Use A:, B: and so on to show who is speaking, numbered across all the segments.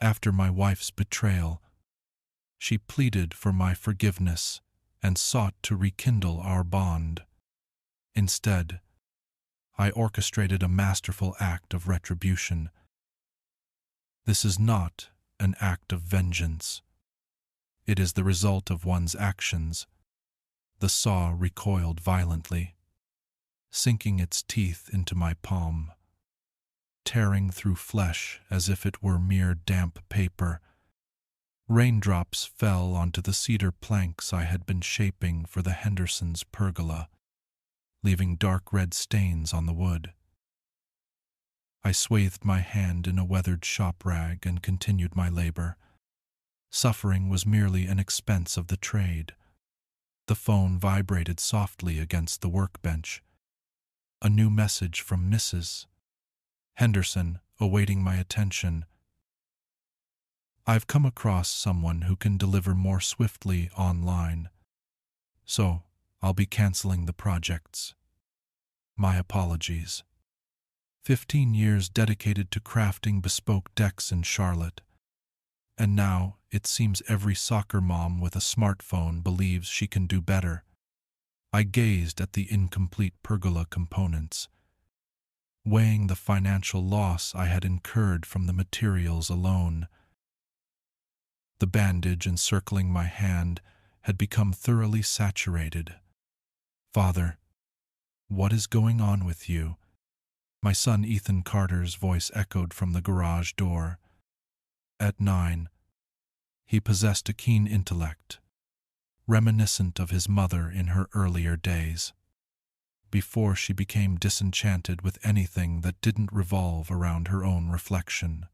A: After my wife's betrayal, she pleaded for my forgiveness and sought to rekindle our bond. Instead, I orchestrated a masterful act of retribution. This is not an act of vengeance. It is the result of one's actions. The saw recoiled violently, sinking its teeth into my palm, tearing through flesh as if it were mere damp paper. Raindrops fell onto the cedar planks I had been shaping for the Hendersons' pergola, leaving dark red stains on the wood. I swathed my hand in a weathered shop rag and continued my labor. Suffering was merely an expense of the trade. The phone vibrated softly against the workbench. A new message from Mrs. Henderson, awaiting my attention. I've come across someone who can deliver more swiftly online, so I'll be canceling the projects. My apologies. 15 years dedicated to crafting bespoke decks in Charlotte, and now it seems every soccer mom with a smartphone believes she can do better. I gazed at the incomplete pergola components, weighing the financial loss I had incurred from the materials alone. The bandage encircling my hand had become thoroughly saturated. "Father, what is going on with you?" My son Ethan Carter's voice echoed from the garage door. At 9, he possessed a keen intellect, reminiscent of his mother in her earlier days, before she became disenchanted with anything that didn't revolve around her own reflection.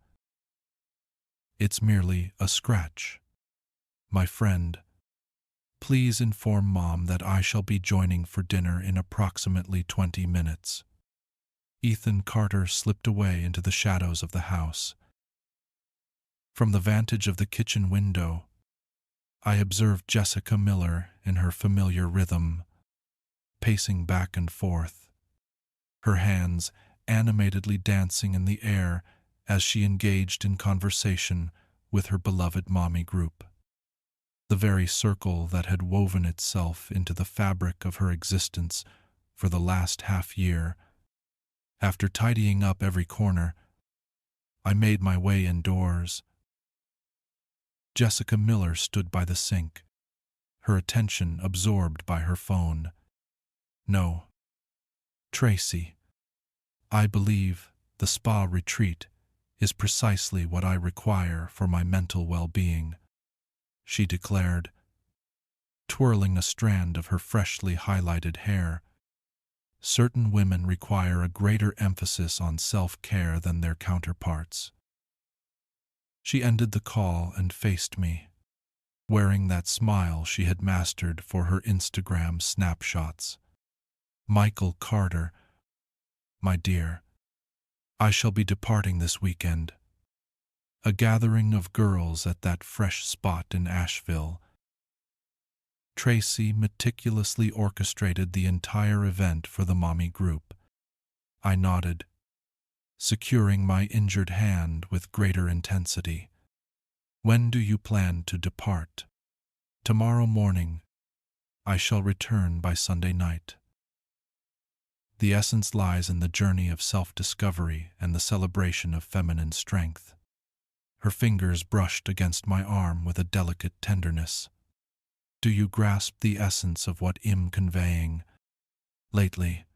A: "It's merely a scratch. My friend, please inform Mom that I shall be joining for dinner in approximately 20 minutes." Ethan Carter slipped away into the shadows of the house. From the vantage of the kitchen window, I observed Jessica Miller in her familiar rhythm, pacing back and forth, her hands animatedly dancing in the air as she engaged in conversation with her beloved mommy group. The very circle that had woven itself into the fabric of her existence for the last half-year. After tidying up every corner, I made my way indoors. Jessica Miller stood by the sink, her attention absorbed by her phone. "No, Tracy, I believe the spa retreat is precisely what I require for my mental well-being," she declared, twirling a strand of her freshly highlighted hair. Certain women require a greater emphasis on self-care than their counterparts. She ended the call and faced me, wearing that smile she had mastered for her Instagram snapshots. "Michael Carter, my dear, I shall be departing this weekend. A gathering of girls at that fresh spot in Asheville." Tracy meticulously orchestrated the entire event for the mommy group. I nodded, securing my injured hand with greater intensity. "When do you plan to depart?" "Tomorrow morning. I shall return by Sunday night." The essence lies in the journey of self-discovery and the celebration of feminine strength. Her fingers brushed against my arm with a delicate tenderness. "Do you grasp the essence of what I'm conveying? Lately,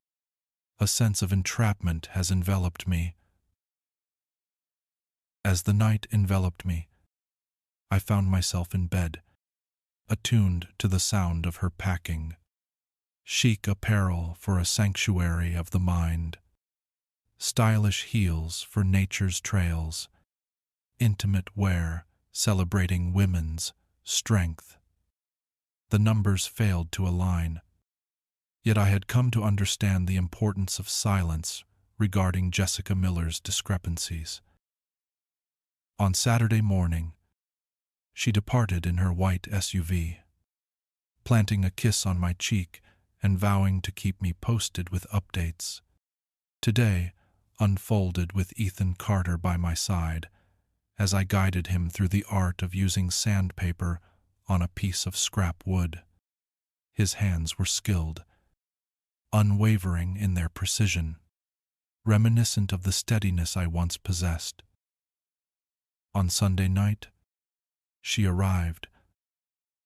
A: a sense of entrapment has enveloped me. As the night enveloped me, I found myself in bed, attuned to the sound of her packing. Chic apparel for a sanctuary of the mind. Stylish heels for nature's trails. Intimate wear celebrating women's strength. The numbers failed to align, yet I had come to understand the importance of silence regarding Jessica Miller's discrepancies. On Saturday morning, she departed in her white SUV, planting a kiss on my cheek and vowing to keep me posted with updates. Today unfolded with Ethan Carter by my side, as I guided him through the art of using sandpaper on a piece of scrap wood. His hands were skilled, unwavering in their precision, reminiscent of the steadiness I once possessed. On Sunday night, she arrived,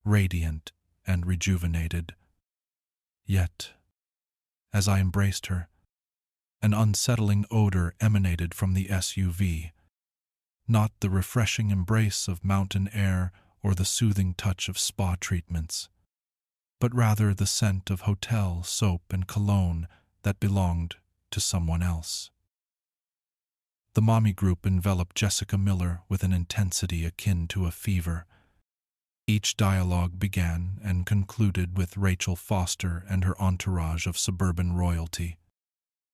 A: radiant and rejuvenated. Yet, as I embraced her, an unsettling odor emanated from the SUV, not the refreshing embrace of mountain air or the soothing touch of spa treatments, but rather the scent of hotel soap and cologne that belonged to someone else. The mommy group enveloped Jessica Miller with an intensity akin to a fever. Each dialogue began and concluded with Rachel Foster and her entourage of suburban royalty,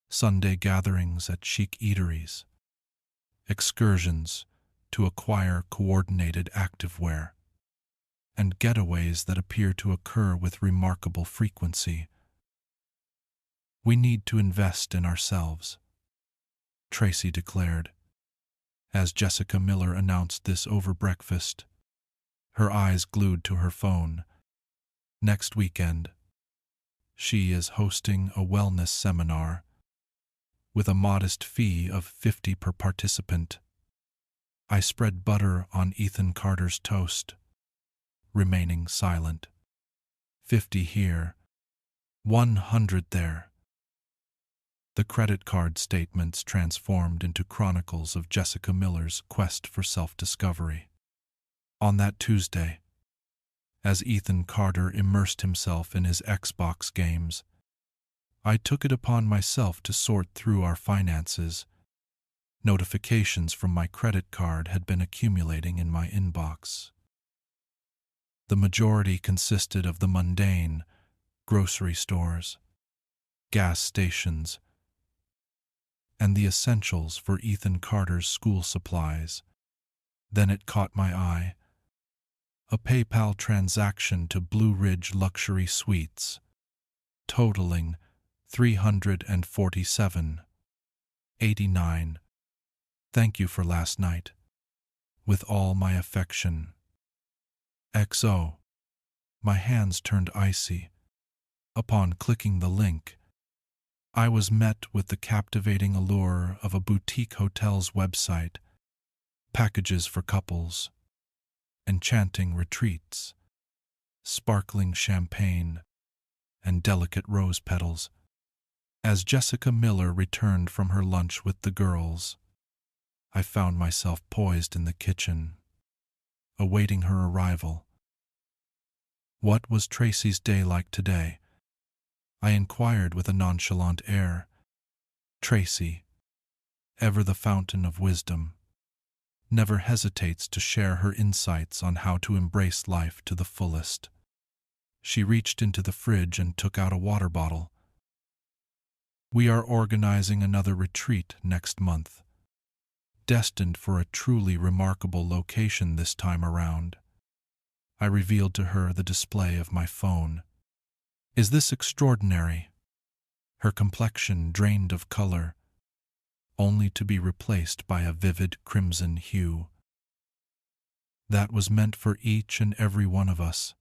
A: Sunday gatherings at chic eateries, excursions to acquire coordinated activewear, and getaways that appear to occur with remarkable frequency. "We need to invest in ourselves," Tracy declared, as Jessica Miller announced this over breakfast, her eyes glued to her phone. Next weekend, she is hosting a wellness seminar with a modest fee of $50 per participant. I spread butter on Ethan Carter's toast, remaining silent. 50 here, 100 there. The credit card statements transformed into chronicles of Jessica Miller's quest for self-discovery. On that Tuesday, as Ethan Carter immersed himself in his Xbox games, I took it upon myself to sort through our finances. Notifications from my credit card had been accumulating in my inbox. The majority consisted of the mundane: grocery stores, gas stations, and the essentials for Ethan Carter's school supplies. Then it caught my eye: a PayPal transaction to Blue Ridge Luxury Suites, totaling $347.89. Thank you for last night. With all my affection. XO. My hands turned icy. Upon clicking the link, I was met with the captivating allure of a boutique hotel's website: packages for couples, enchanting retreats, sparkling champagne, and delicate rose petals. As Jessica Miller returned from her lunch with the girls, I found myself poised in the kitchen, awaiting her arrival. What was Tracy's day like today? I inquired with a nonchalant air. Tracy, ever the fountain of wisdom, never hesitates to share her insights on how to embrace life to the fullest. She reached into the fridge and took out a water bottle. "We are organizing another retreat next month, destined for a truly remarkable location this time around." I revealed to her the display of my phone. "Is this extraordinary?" Her complexion drained of color, only to be replaced by a vivid crimson hue. That was meant for each and every one of us.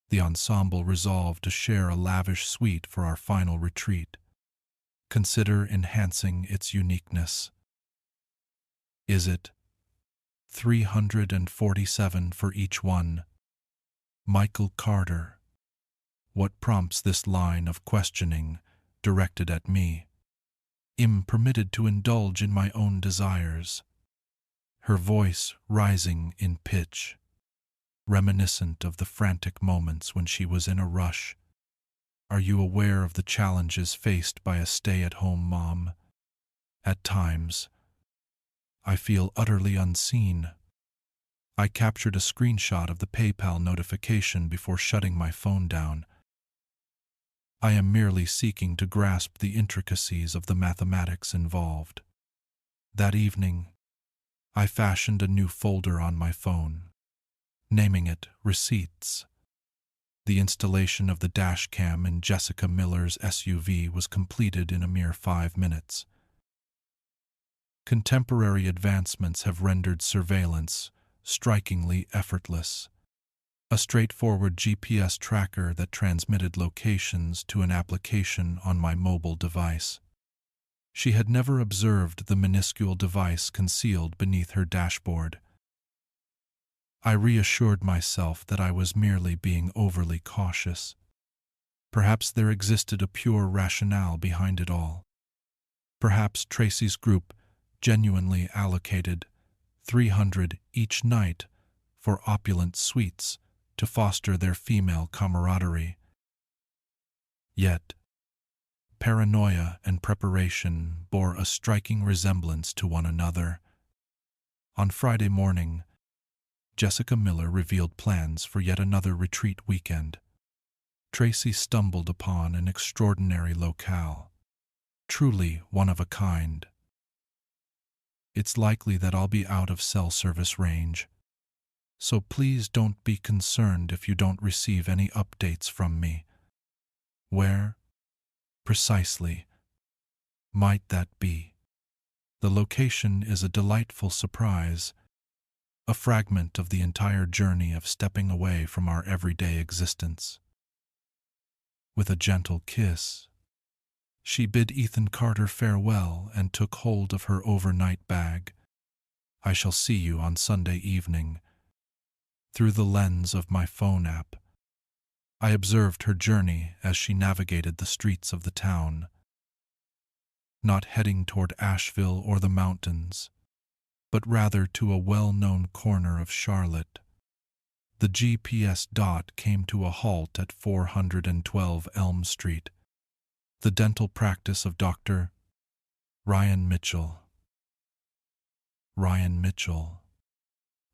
A: The ensemble resolved to share a lavish suite for our final retreat. Consider enhancing its uniqueness. Is it $347 for each one? Michael Carter. What prompts this line of questioning directed at me? Am permitted to indulge in my own desires. Her voice rising in pitch, reminiscent of the frantic moments when she was in a rush. Are you aware of the challenges faced by a stay-at-home mom? At times, I feel utterly unseen. I captured a screenshot of the PayPal notification before shutting my phone down. I am merely seeking to grasp the intricacies of the mathematics involved. That evening, I fashioned a new folder on my phone, naming it Receipts. The installation of the dash cam in Jessica Miller's SUV was completed in a mere 5 minutes. Contemporary advancements have rendered surveillance strikingly effortless. A straightforward GPS tracker that transmitted locations to an application on my mobile device. She had never observed the minuscule device concealed beneath her dashboard. I reassured myself that I was merely being overly cautious. Perhaps there existed a pure rationale behind it all. Perhaps Tracy's group genuinely allocated 300 each night for opulent suites to foster their female camaraderie. Yet, paranoia and preparation bore a striking resemblance to one another. On Friday morning, Jessica Miller revealed plans for yet another retreat weekend. Tracy stumbled upon an extraordinary locale, truly one of a kind. It's likely that I'll be out of cell service range, so please don't be concerned if you don't receive any updates from me. Where, precisely, might that be? The location is a delightful surprise, a fragment of the entire journey of stepping away from our everyday existence. With a gentle kiss, she bid Ethan Carter farewell and took hold of her overnight bag. I shall see you on Sunday evening. Through the lens of my phone app, I observed her journey as she navigated the streets of the town. Not heading toward Asheville or the mountains, but rather to a well-known corner of Charlotte. The GPS dot came to a halt at 412 Elm Street, the dental practice of Dr. Ryan Mitchell. Ryan Mitchell,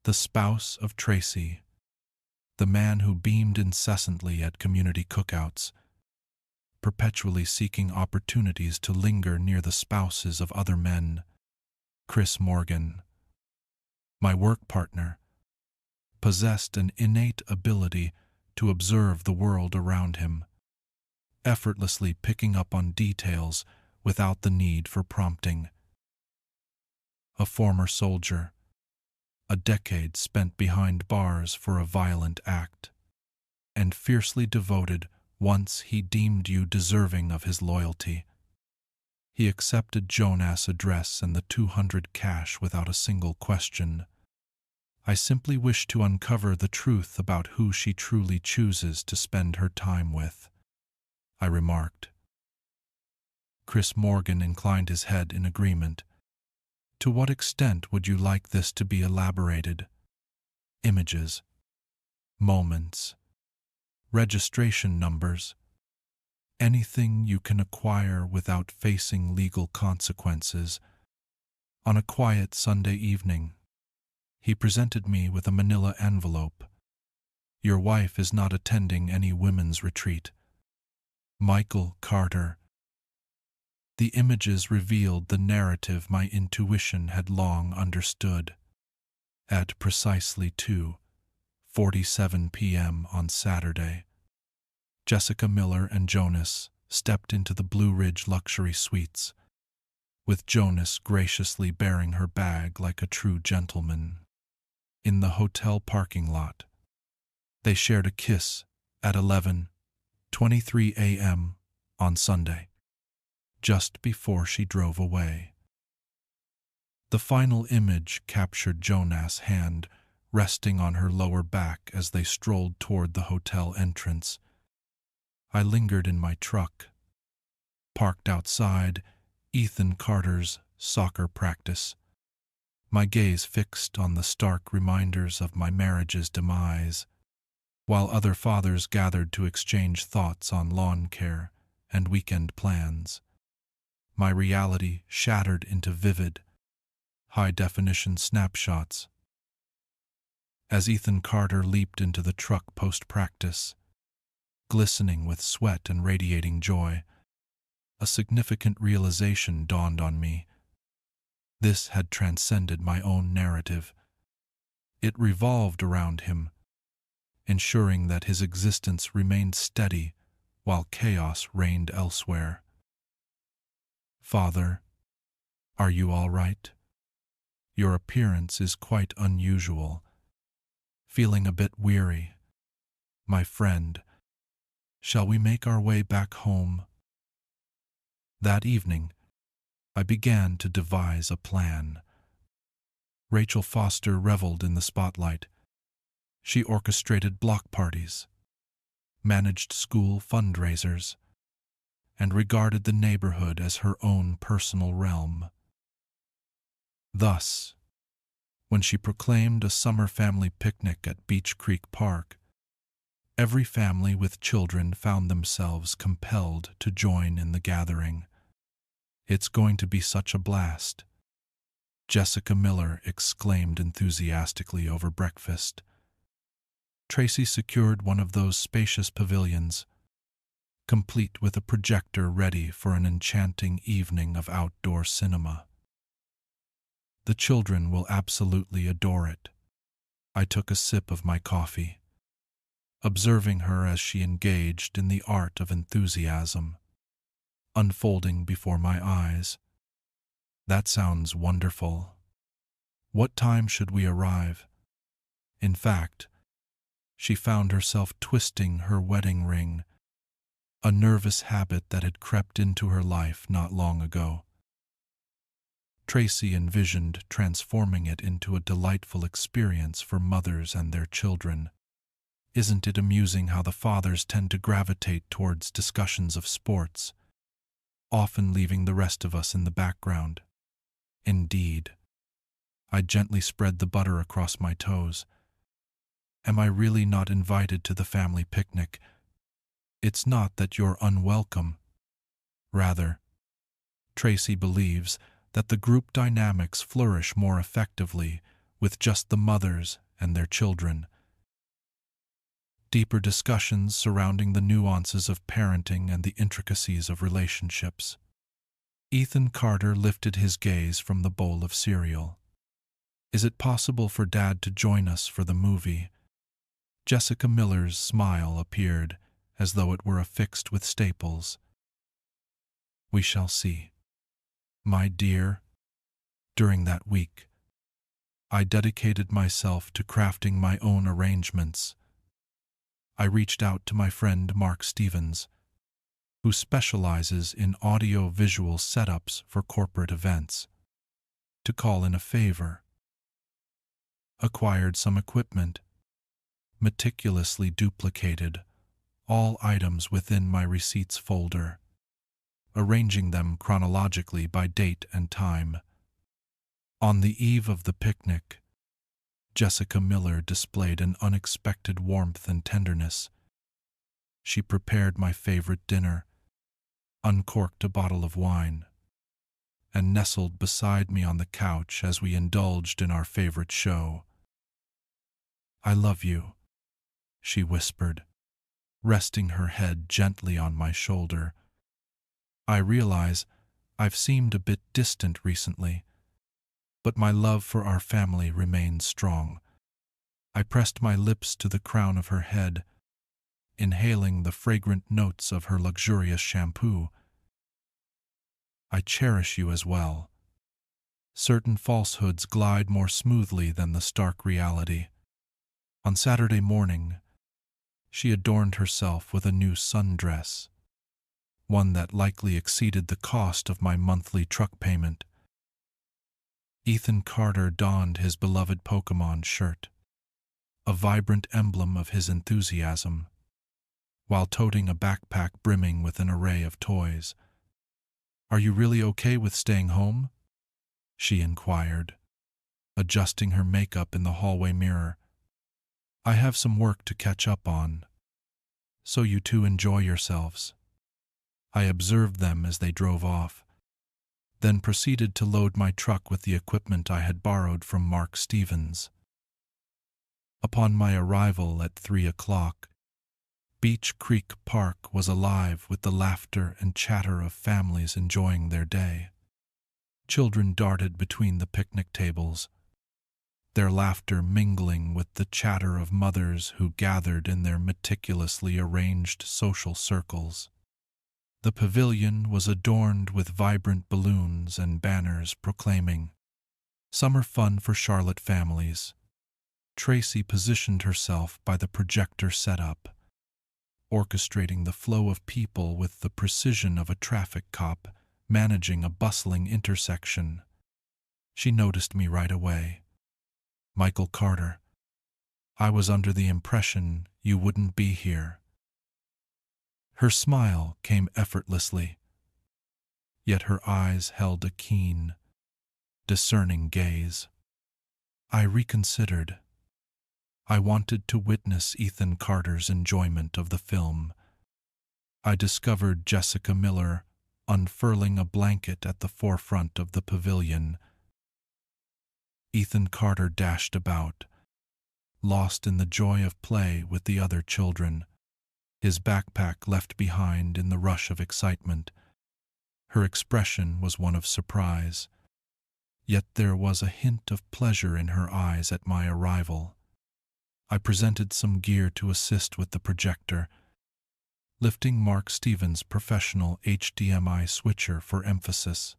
A: the spouse of Tracy, the man who beamed incessantly at community cookouts, perpetually seeking opportunities to linger near the spouses of other men. Chris Morgan, my work partner, possessed an innate ability to observe the world around him, effortlessly picking up on details without the need for prompting. A former soldier, a decade spent behind bars for a violent act, and fiercely devoted once he deemed you deserving of his loyalty. He accepted Jonas' address and the 200 cash without a single question. I simply wish to uncover the truth about who she truly chooses to spend her time with, I remarked. Chris Morgan inclined his head in agreement. To what extent would you like this to be elaborated? Images, moments, registration numbers, anything you can acquire without facing legal consequences. On a quiet Sunday evening, he presented me with a manila envelope. Your wife is not attending any women's retreat. Michael Carter. The images revealed the narrative my intuition had long understood. At precisely 2:47 p.m. on Saturday, Jessica Miller and Jonas stepped into the Blue Ridge Luxury Suites, with Jonas graciously bearing her bag like a true gentleman. In the hotel parking lot, they shared a kiss at 11:23 a.m. on Sunday, just before she drove away. The final image captured Jonas' hand resting on her lower back as they strolled toward the hotel entrance. I lingered in my truck, parked outside Ethan Carter's soccer practice, my gaze fixed on the stark reminders of my marriage's demise, while other fathers gathered to exchange thoughts on lawn care and weekend plans. My reality shattered into vivid, high-definition snapshots. As Ethan Carter leaped into the truck post-practice, glistening with sweat and radiating joy, a significant realization dawned on me. This had transcended my own narrative. It revolved around him, ensuring that his existence remained steady while chaos reigned elsewhere. Father, are you all right? Your appearance is quite unusual. Feeling a bit weary. My friend, shall we make our way back home? That evening, I began to devise a plan. Rachel Foster reveled in the spotlight. She orchestrated block parties, managed school fundraisers, and regarded the neighborhood as her own personal realm. Thus, when she proclaimed a summer family picnic at Beach Creek Park, every family with children found themselves compelled to join in the gathering. "It's going to be such a blast," Jessica Miller exclaimed enthusiastically over breakfast. Tracy secured one of those spacious pavilions, complete with a projector ready for an enchanting evening of outdoor cinema. "The children will absolutely adore it." I took a sip of my coffee, observing her as she engaged in the art of enthusiasm, unfolding before my eyes. "That sounds wonderful. What time should we arrive?" In fact, she found herself twisting her wedding ring, a nervous habit that had crept into her life not long ago. Tracy envisioned transforming it into a delightful experience for mothers and their children. "Isn't it amusing how the fathers tend to gravitate towards discussions of sports, often leaving the rest of us in the background?" Indeed. I gently spread the butter across my toes. "Am I really not invited to the family picnic? It's not that you're unwelcome. Rather, Tracy believes that the group dynamics flourish more effectively with just the mothers and their children." Deeper discussions surrounding the nuances of parenting and the intricacies of relationships. Ethan Carter lifted his gaze from the bowl of cereal. "Is it possible for Dad to join us for the movie?" Jessica Miller's smile appeared as though it were affixed with staples. "We shall see." My dear, during that week, I dedicated myself to crafting my own arrangements. I reached out to my friend Mark Stevens, who specializes in audio-visual setups for corporate events, to call in a favor. Acquired some equipment, meticulously duplicated all items within my receipts folder, arranging them chronologically by date and time. On the eve of the picnic, Jessica Miller displayed an unexpected warmth and tenderness. She prepared my favorite dinner, uncorked a bottle of wine, and nestled beside me on the couch as we indulged in our favorite show. "I love you," she whispered, resting her head gently on my shoulder. "I realize I've seemed a bit distant recently, but my love for our family remains strong." I pressed my lips to the crown of her head, inhaling the fragrant notes of her luxurious shampoo. "I cherish you as well." Certain falsehoods glide more smoothly than the stark reality. On Saturday morning, she adorned herself with a new sundress, one that likely exceeded the cost of my monthly truck payment. Ethan Carter donned his beloved Pokémon shirt, a vibrant emblem of his enthusiasm, while toting a backpack brimming with an array of toys. "Are you really okay with staying home?" she inquired, adjusting her makeup in the hallway mirror. "I have some work to catch up on, so you two enjoy yourselves." I observed them as they drove off, then proceeded to load my truck with the equipment I had borrowed from Mark Stevens. Upon my arrival at 3 o'clock, Beach Creek Park was alive with the laughter and chatter of families enjoying their day. Children darted between the picnic tables, their laughter mingling with the chatter of mothers who gathered in their meticulously arranged social circles. The pavilion was adorned with vibrant balloons and banners proclaiming, Summer fun for Charlotte families. Tracy positioned herself by the projector setup, orchestrating the flow of people with the precision of a traffic cop managing a bustling intersection. She noticed me right away. "Michael Carter, I was under the impression you wouldn't be here." Her smile came effortlessly, yet her eyes held a keen, discerning gaze. I reconsidered. I wanted to witness Ethan Carter's enjoyment of the film. I discovered Jessica Miller unfurling a blanket at the forefront of the pavilion. Ethan Carter dashed about, lost in the joy of play with the other children, his backpack left behind in the rush of excitement. Her expression was one of surprise, yet there was a hint of pleasure in her eyes at my arrival. I presented some gear to assist with the projector, lifting Mark Stevens' professional HDMI switcher for emphasis.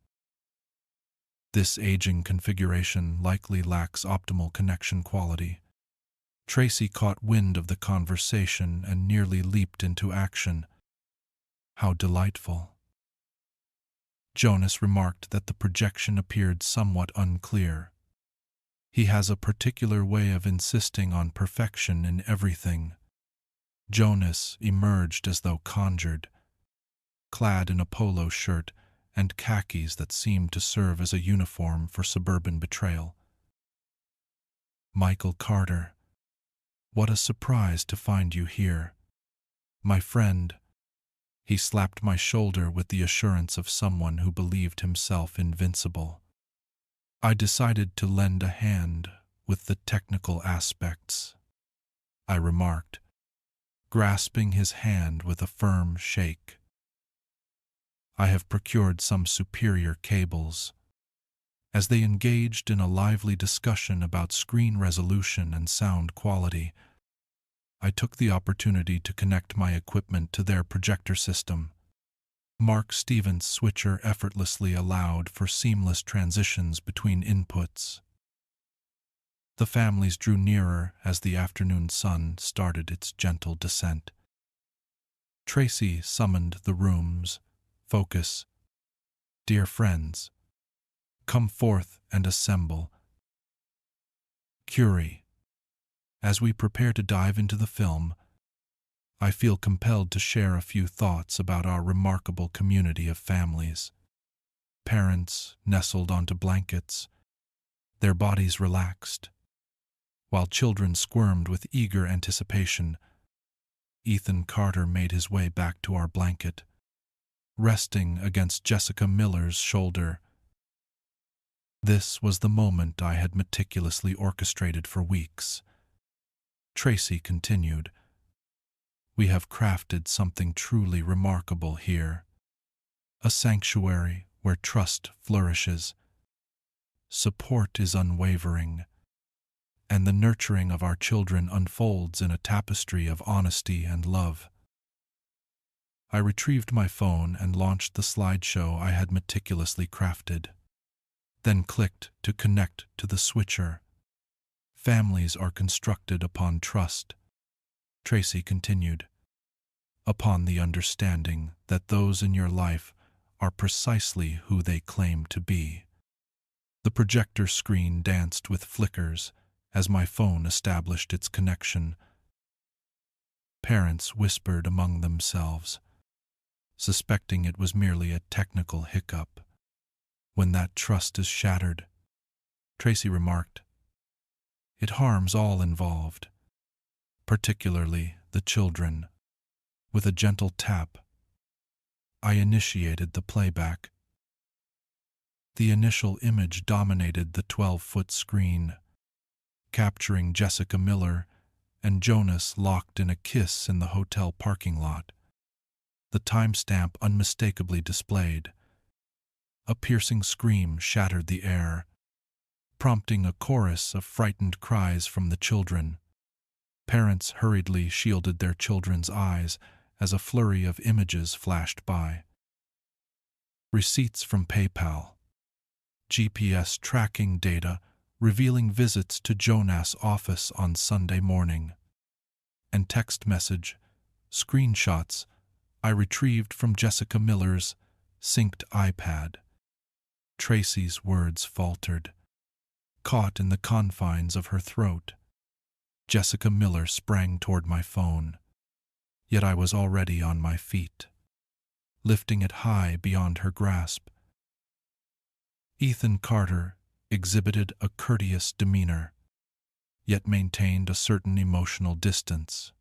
A: This aging configuration likely lacks optimal connection quality. Tracy caught wind of the conversation and nearly leaped into action. "How delightful." Jonas remarked that the projection appeared somewhat unclear. "He has a particular way of insisting on perfection in everything." Jonas emerged as though conjured, clad in a polo shirt and khakis that seemed to serve as a uniform for suburban betrayal. "Michael Carter, what a surprise to find you here. My friend." He slapped my shoulder with the assurance of someone who believed himself invincible. I decided to lend a hand with the technical aspects, I remarked, grasping his hand with a firm shake. "I have procured some superior cables." As they engaged in a lively discussion about screen resolution and sound quality, I took the opportunity to connect my equipment to their projector system. Mark Stevens' switcher effortlessly allowed for seamless transitions between inputs. The families drew nearer as the afternoon sun started its gentle descent. Tracy summoned the room's focus. "Dear friends, come forth and assemble." Curie. As we prepare to dive into the film, I feel compelled to share a few thoughts about our remarkable community of families. Parents nestled onto blankets, their bodies relaxed, while children squirmed with eager anticipation. Ethan Carter made his way back to our blanket, resting against Jessica Miller's shoulder. This was the moment I had meticulously orchestrated for weeks. Tracy continued, "We have crafted something truly remarkable here. A sanctuary where trust flourishes, support is unwavering, and the nurturing of our children unfolds in a tapestry of honesty and love." I retrieved my phone and launched the slideshow I had meticulously crafted, then clicked to connect to the switcher. "Families are constructed upon trust," Tracy continued, "upon the understanding that those in your life are precisely who they claim to be." The projector screen danced with flickers as my phone established its connection. Parents whispered among themselves, suspecting it was merely a technical hiccup. "When that trust is shattered," Tracy remarked, "it harms all involved, particularly the children." With a gentle tap, I initiated the playback. The initial image dominated the 12-foot screen, capturing Jessica Miller and Jonas locked in a kiss in the hotel parking lot. The timestamp unmistakably displayed. A piercing scream shattered the air, prompting a chorus of frightened cries from the children. Parents hurriedly shielded their children's eyes as a flurry of images flashed by. Receipts from PayPal. GPS tracking data revealing visits to Jonas' office on Sunday morning, and text message screenshots I retrieved from Jessica Miller's synced iPad. Tracy's words faltered, caught in the confines of her throat. Jessica Miller sprang toward my phone, yet I was already on my feet, lifting it high beyond her grasp. Ethan Carter exhibited a courteous demeanor, yet maintained a certain emotional distance,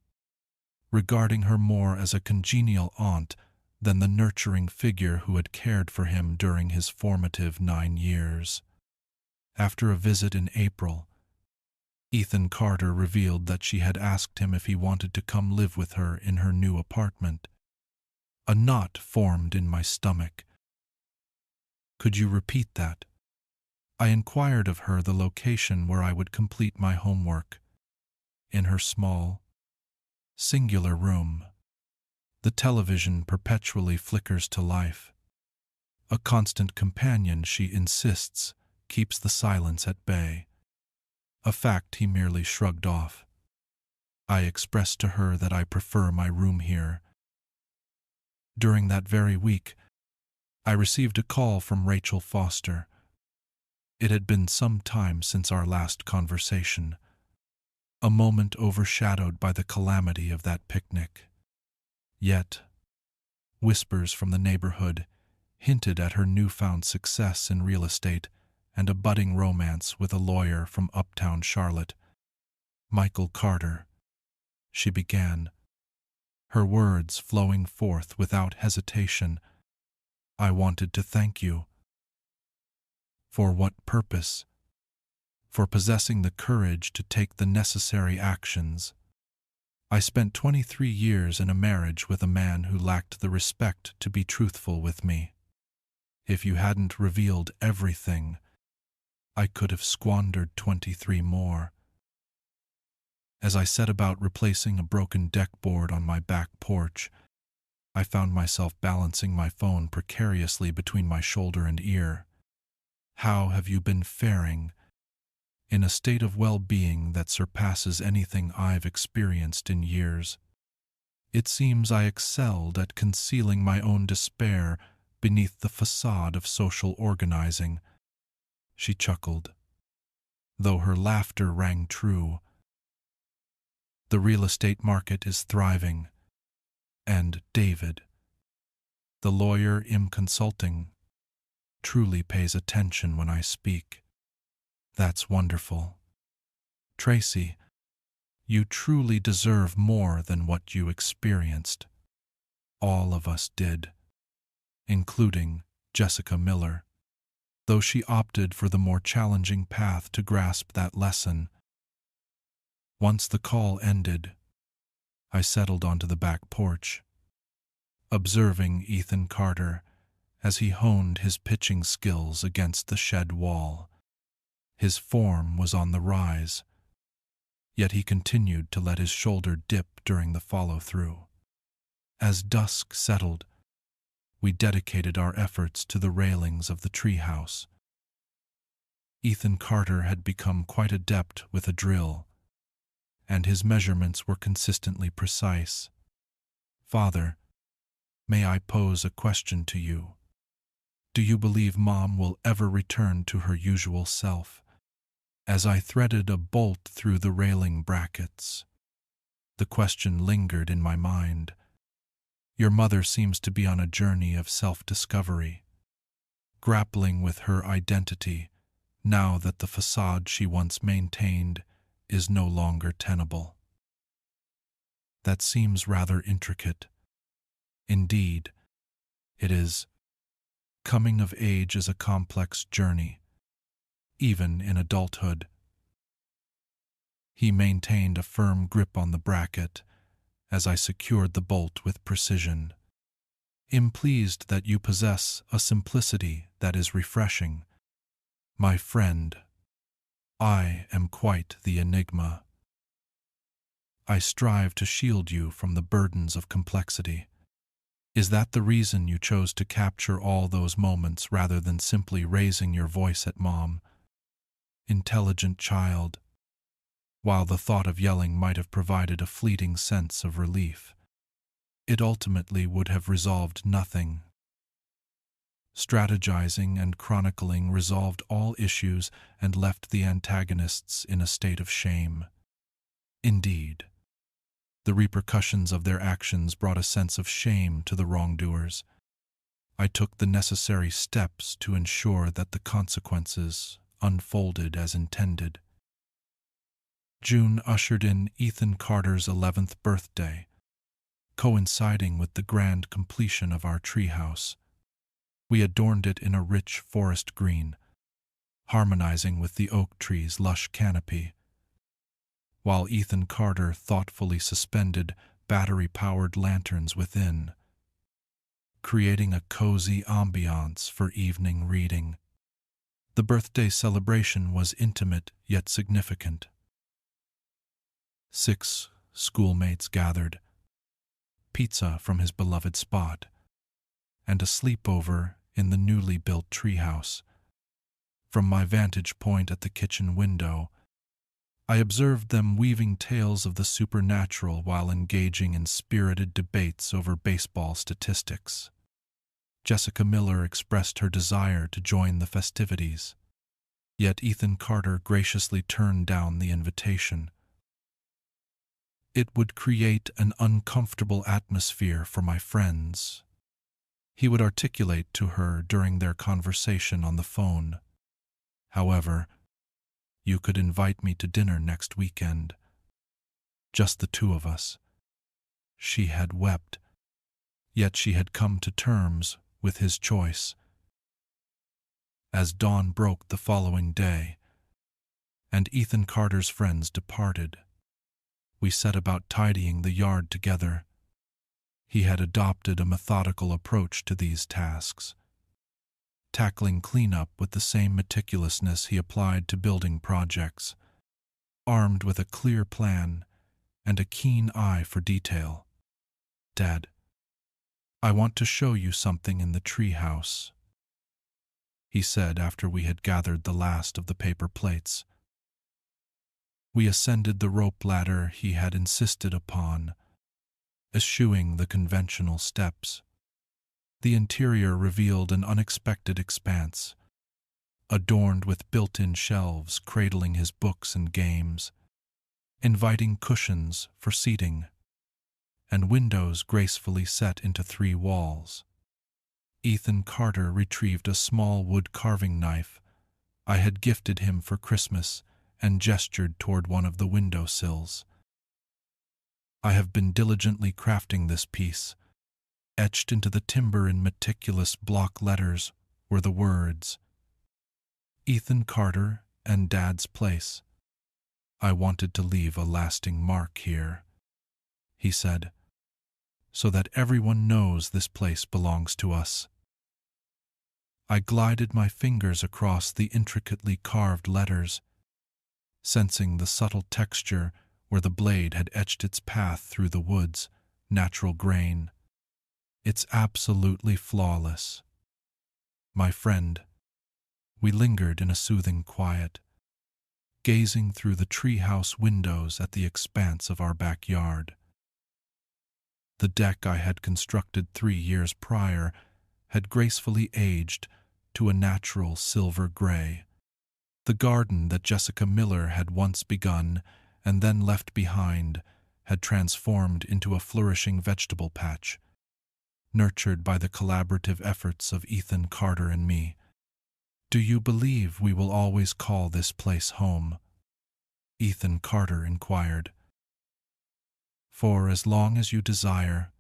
A: regarding her more as a congenial aunt than the nurturing figure who had cared for him during his formative 9 years. After a visit in April, Ethan Carter revealed that she had asked him if he wanted to come live with her in her new apartment. A knot formed in my stomach. Could you repeat that? I inquired of her the location where I would complete my homework. In her small, singular room. The television perpetually flickers to life. A constant companion, she insists, keeps the silence at bay. A fact he merely shrugged off. I expressed to her that I prefer my room here. During that very week, I received a call from Rachel Foster. It had been some time since our last conversation, a moment overshadowed by the calamity of that picnic. Yet, whispers from the neighborhood hinted at her newfound success in real estate and a budding romance with a lawyer from uptown Charlotte. Michael Carter, she began, her words flowing forth without hesitation. I wanted to thank you. For what purpose? For possessing the courage to take the necessary actions. I spent 23 years in a marriage with a man who lacked the respect to be truthful with me. If you hadn't revealed everything, I could have squandered 23 more. As I set about replacing a broken deck board on my back porch, I found myself balancing my phone precariously between my shoulder and ear. How have you been faring? In a state of well-being that surpasses anything I've experienced in years. It seems I excelled at concealing my own despair beneath the facade of social organizing. She chuckled, though her laughter rang true. The real estate market is thriving. And David, the lawyer I'm consulting, truly pays attention when I speak. That's wonderful. Tracy, you truly deserve more than what you experienced. All of us did, including Jessica Miller, though she opted for the more challenging path to grasp that lesson. Once the call ended, I settled onto the back porch, observing Ethan Carter as he honed his pitching skills against the shed wall. His form was on the rise, yet he continued to let his shoulder dip during the follow-through. As dusk settled, we dedicated our efforts to the railings of the treehouse. Ethan Carter had become quite adept with a drill, and his measurements were consistently precise. Father, may I pose a question to you? Do you believe Mom will ever return to her usual self? As I threaded a bolt through the railing brackets, the question lingered in my mind. Your mother seems to be on a journey of self-discovery, grappling with her identity now that the facade she once maintained is no longer tenable. That seems rather intricate. Indeed, it is. Coming of age is a complex journey, even in adulthood. He maintained a firm grip on the bracket as I secured the bolt with precision. I'm pleased that you possess a simplicity that is refreshing. My friend, I am quite the enigma. I strive to shield you from the burdens of complexity. Is that the reason you chose to capture all those moments rather than simply raising your voice at Mom? Intelligent child. While the thought of yelling might have provided a fleeting sense of relief, it ultimately would have resolved nothing. Strategizing and chronicling resolved all issues and left the antagonists in a state of shame. Indeed, the repercussions of their actions brought a sense of shame to the wrongdoers. I took the necessary steps to ensure that the consequences unfolded as intended. June ushered in Ethan Carter's 11th birthday, coinciding with the grand completion of our treehouse. We adorned it in a rich forest green, harmonizing with the oak tree's lush canopy, while Ethan Carter thoughtfully suspended battery-powered lanterns within, creating a cozy ambiance for evening reading. The birthday celebration was intimate yet significant. 6 schoolmates gathered, pizza from his beloved spot, and a sleepover in the newly built treehouse. From my vantage point at the kitchen window, I observed them weaving tales of the supernatural while engaging in spirited debates over baseball statistics. Jessica Miller expressed her desire to join the festivities, yet Ethan Carter graciously turned down the invitation. It would create an uncomfortable atmosphere for my friends, he would articulate to her during their conversation on the phone. However, you could invite me to dinner next weekend. Just the two of us. She had wept, yet she had come to terms with his choice. As dawn broke the following day, and Ethan Carter's friends departed, we set about tidying the yard together. He had adopted a methodical approach to these tasks, tackling cleanup with the same meticulousness he applied to building projects, armed with a clear plan and a keen eye for detail. "Dad, I want to show you something in the treehouse," he said after we had gathered the last of the paper plates. We ascended the rope ladder he had insisted upon, eschewing the conventional steps. The interior revealed an unexpected expanse, adorned with built-in shelves cradling his books and games, inviting cushions for seating, and windows gracefully set into 3 walls. Ethan Carter retrieved a small wood carving knife I had gifted him for Christmas and gestured toward one of the window sills. "I have been diligently crafting this piece." Etched into the timber in meticulous block letters were the words, "Ethan Carter and Dad's Place." "I wanted to leave a lasting mark here," he said, "so that everyone knows this place belongs to us." I glided my fingers across the intricately carved letters, sensing the subtle texture where the blade had etched its path through the wood's natural grain. "It's absolutely flawless." My friend, we lingered in a soothing quiet, gazing through the treehouse windows at the expanse of our backyard. The deck I had constructed 3 years prior had gracefully aged to a natural silver gray. The garden that Jessica Miller had once begun and then left behind had transformed into a flourishing vegetable patch, nurtured by the collaborative efforts of Ethan Carter and me. "Do you believe we will always call this place home?" Ethan Carter inquired. "For as long as you desire,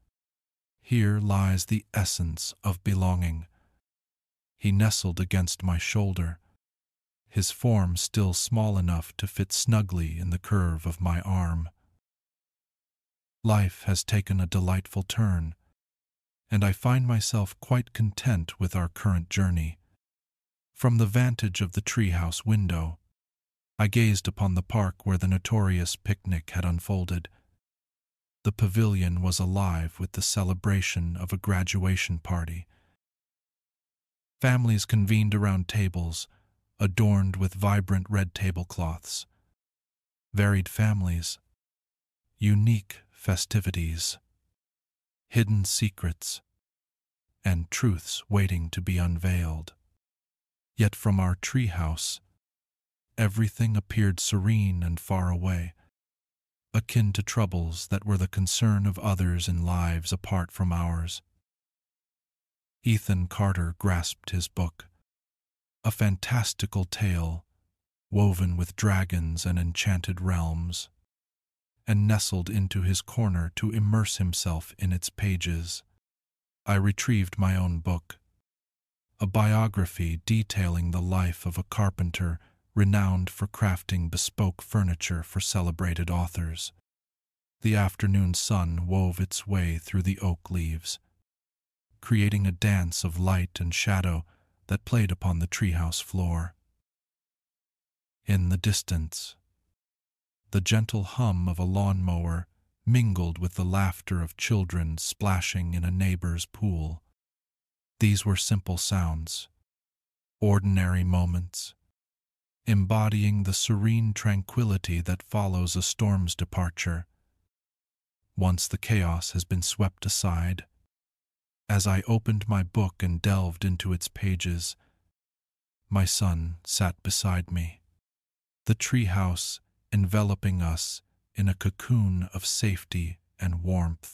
A: here lies the essence of belonging." He nestled against my shoulder, his form still small enough to fit snugly in the curve of my arm. "Life has taken a delightful turn, and I find myself quite content with our current journey." From the vantage of the treehouse window, I gazed upon the park where the notorious picnic had unfolded. The pavilion was alive with the celebration of a graduation party. Families convened around tables, adorned with vibrant red tablecloths. Varied families, unique festivities, hidden secrets, and truths waiting to be unveiled. Yet from our treehouse, everything appeared serene and far away, akin to troubles that were the concern of others in lives apart from ours. Ethan Carter grasped his book, a fantastical tale woven with dragons and enchanted realms, and nestled into his corner to immerse himself in its pages. I retrieved my own book, a biography detailing the life of a carpenter renowned for crafting bespoke furniture for celebrated authors. The afternoon sun wove its way through the oak leaves, creating a dance of light and shadow that played upon the treehouse floor. In the distance, the gentle hum of a lawnmower mingled with the laughter of children splashing in a neighbor's pool. These were simple sounds, ordinary moments, embodying the serene tranquility that follows a storm's departure. Once the chaos has been swept aside, as I opened my book and delved into its pages, my son sat beside me, the treehouse enveloping us in a cocoon of safety and warmth.